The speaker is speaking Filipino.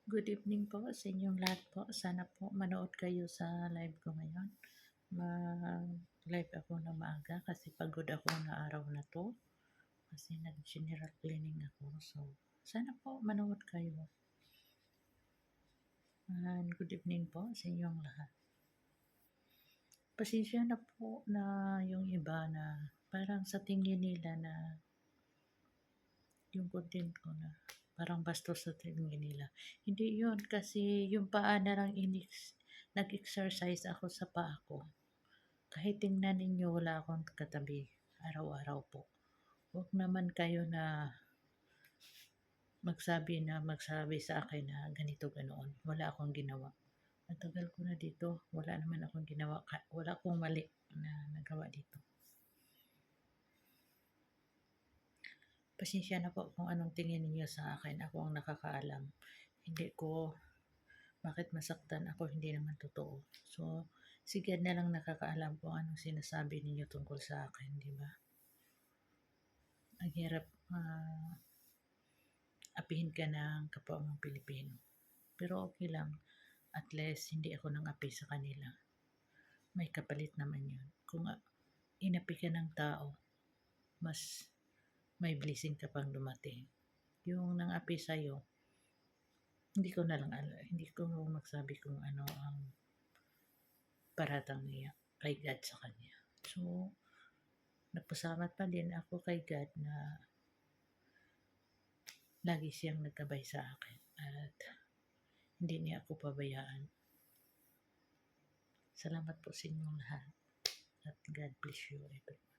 Good evening po sa inyong lahat po. Sana po manood kayo sa live ko ngayon. Mag-live ako na maaga kasi pagod ako na araw na to. Kasi nag-general cleaning ako. So, sana po manood kayo. And good evening po sa inyong lahat. Pasensya na po na yung iba na parang sa tingin nila na yung content ko na parang bastos sa tingin nila. Hindi yun kasi yung paa na lang nag-exercise ako sa paa ko. Kahit tingnan ninyo wala akong katabi araw-araw po. Huwag naman kayo na magsabi sa akin na ganito ganoon. Wala akong ginawa. Matagal ko na dito, wala naman akong ginawa. Wala akong mali na nagawa dito. Pasensya na po kung anong tingin niyo sa akin. Ako ang nakakaalam. Hindi ko, bakit masaktan ako, hindi naman totoo. So, si God na lang nakakaalam kung anong sinasabi ninyo tungkol sa akin, di ba? Ang hirap apihin ka ng kapwa mong Pilipino. Pero okay lang. At least, hindi ako nang api sa kanila. May kapalit naman yun. Kung inapi ka ng tao, mas may blessing ka pang dumating. Yung nang api sa'yo, hindi ko na lang alam. Hindi ko magsabi kung ano ang paratang niya kay God sa kanya. So, nagpasalamat pa din ako kay God na lagi siyang nagkabay sa akin at hindi niya ako pabayaan. Salamat po sa inyong lahat at God bless you everyone.